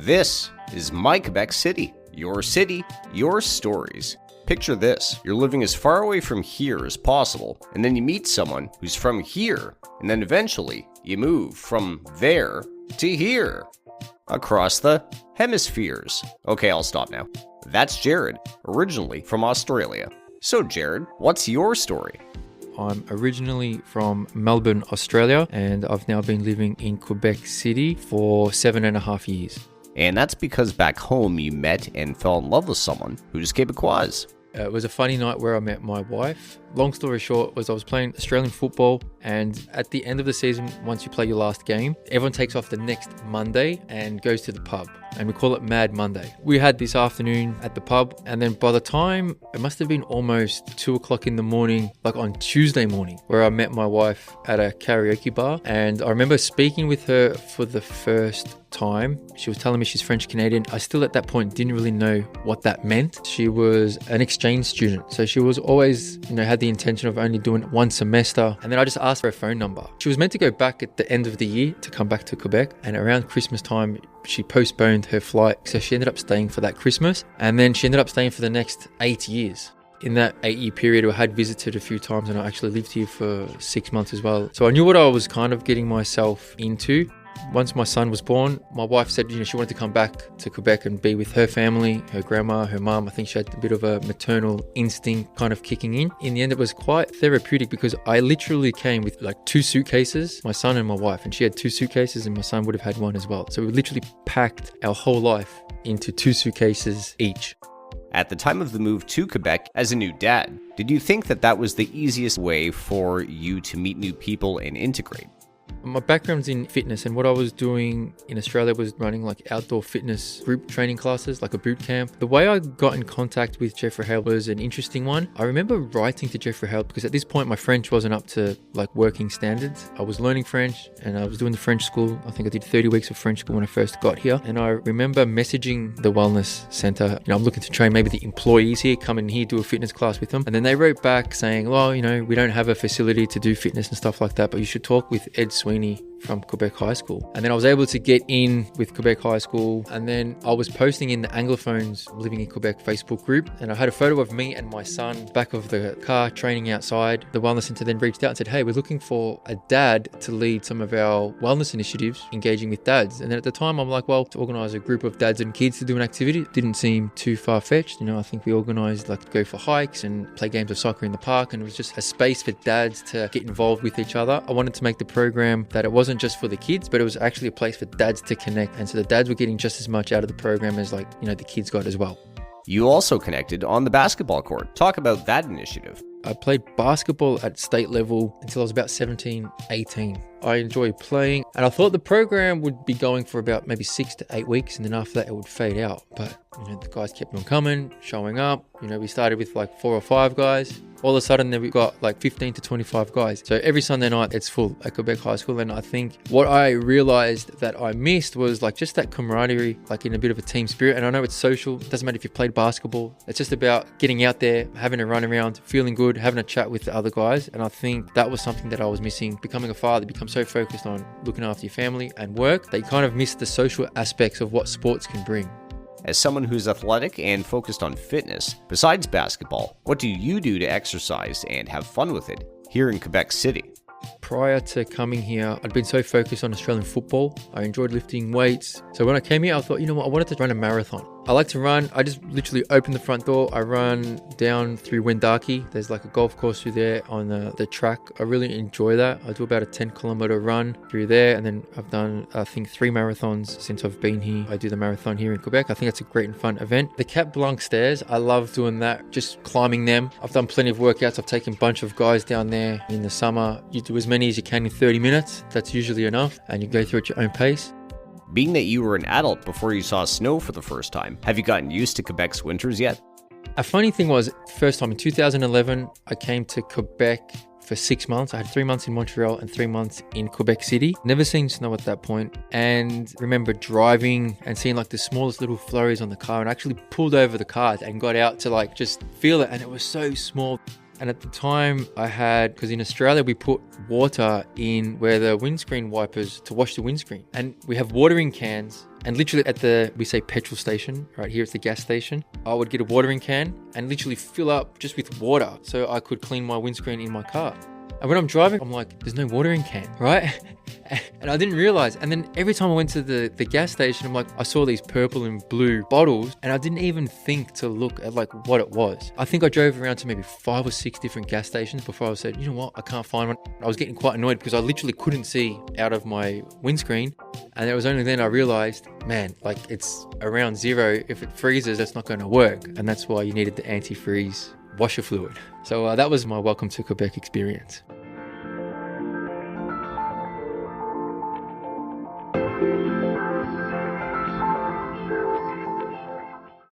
This is my Quebec City, your stories. Picture this, you're living as far away from here as possible, and then you meet someone who's from here, and then eventually you move from there to here, across the hemispheres. Okay, I'll stop now. That's Jarryd, originally from Australia. So Jarryd, what's your story? I'm originally from Melbourne, Australia, and I've now been living in Quebec City for 7.5 years. And that's because back home you met and fell in love with someone who's Québécoise. It was a funny night where I met my wife. Long story short was I was playing Australian football, and at the end of the season, once you play your last game, everyone takes off the next Monday and goes to the pub, and we call it Mad Monday. We had this afternoon at the pub, and then by the time, it must have been almost 2 o'clock in the morning, like on Tuesday morning, where I met my wife at a karaoke bar, and I remember speaking with her for the first time. She was telling me she's French Canadian. I still at that point didn't really know what that meant. She was an exchange student, so she was always, had the intention of only doing one semester. And then I just asked for her phone number. She was meant to go back at the end of the year to come back to Quebec, and around Christmas time she postponed her flight, so she ended up staying for that Christmas, and then she ended up staying for the next 8 years. In that 8-year period, I had visited a few times, and I actually lived here for 6 months as well. So I knew what I was kind of getting myself into. Once my son was born, my wife said, she wanted to come back to Quebec and be with her family, her grandma, her mum. I think she had a bit of a maternal instinct kind of kicking in. In the end, it was quite therapeutic because I literally came with like 2 suitcases, my son and my wife, and she had 2 suitcases and my son would have had one as well. So we literally packed our whole life into 2 suitcases each. At the time of the move to Quebec as a new dad, did you think that was the easiest way for you to meet new people and integrate? My background's in fitness, and what I was doing in Australia was running like outdoor fitness group training classes, like a boot camp. The way I got in contact with Jeffrey Hale was an interesting one. I remember writing to Jeffrey Hale because at this point my French wasn't up to like working standards. I was learning French and I was doing the French school. I think I did 30 weeks of French school when I first got here. And I remember messaging the wellness center. I'm looking to train maybe the employees here, come in here, do a fitness class with them. And then they wrote back saying, well, we don't have a facility to do fitness and stuff like that, but you should talk with Ed Sweeney from Quebec High School. And then I was able to get in with Quebec High School, and then I was posting in the Anglophones Living in Quebec Facebook group, and I had a photo of me and my son back of the car training outside. The wellness center then reached out and said, hey, we're looking for a dad to lead some of our wellness initiatives engaging with dads. And then at the time I'm like, well, to organize a group of dads and kids to do an activity didn't seem too far-fetched. I think we organized like to go for hikes and play games of soccer in the park, and it was just a space for dads to get involved with each other. I wanted to make the program that it wasn't just for the kids, but it was actually a place for dads to connect, and so the dads were getting just as much out of the program as the kids got as well. You also connected on the basketball court. Talk about that initiative. I played basketball at state level until I was about 17, 18. I enjoyed playing, and I thought the program would be going for about maybe 6 to 8 weeks, and then after that it would fade out. But the guys kept on coming, showing up. We started with like 4 or 5 guys. All of a sudden then we got like 15 to 25 guys. So every Sunday night it's full at Quebec High School. And I think what I realized that I missed was like just that camaraderie, like in a bit of a team spirit. And I know it's social. It doesn't matter if you played basketball. It's just about getting out there, having a run around, feeling good, having a chat with the other guys. And I think that was something that I was missing. Becoming a father, you become so focused on looking after your family and work that you kind of miss the social aspects of what sports can bring. As someone who's athletic and focused on fitness, besides basketball, what do you do to exercise and have fun with it here in Quebec City? Prior to coming here, I'd been so focused on Australian football. I enjoyed lifting weights. So when I came here, I thought, I wanted to run a marathon. I like to run. I just literally open the front door. I run down through Wendake. There's like a golf course through there on the track. I really enjoy that. I do about a 10-kilometer run through there. And then I've done, I think, 3 marathons since I've been here. I do the marathon here in Quebec. I think it's a great and fun event. The Cap Blanc stairs, I love doing that, just climbing them. I've done plenty of workouts. I've taken a bunch of guys down there in the summer. You do as many as you can in 30 minutes. That's usually enough. And you go through at your own pace. Being that you were an adult before you saw snow for the first time, have you gotten used to Quebec's winters yet? A funny thing was, first time in 2011, I came to Quebec for 6 months. I had 3 months in Montreal and 3 months in Quebec City. Never seen snow at that point. And remember driving and seeing like the smallest little flurries on the car, and I actually pulled over the car and got out to like just feel it. And it was so small. And at the time I had, because in Australia we put water in where the windscreen wipers to wash the windscreen. And we have watering cans. And literally we say petrol station, right here it's the gas station. I would get a watering can and literally fill up just with water so I could clean my windscreen in my car. And when I'm driving, I'm like, there's no watering can, right? And I didn't realize. And then every time I went to the gas station, I'm like, I saw these purple and blue bottles and I didn't even think to look at like what it was. I think I drove around to maybe 5 or 6 different gas stations before I said, you know what, I can't find one. I was getting quite annoyed because I literally couldn't see out of my windscreen. And it was only then I realized, man, like it's around 0. If it freezes, that's not going to work. And that's why you needed the antifreeze washer fluid. So that was my welcome to Quebec experience.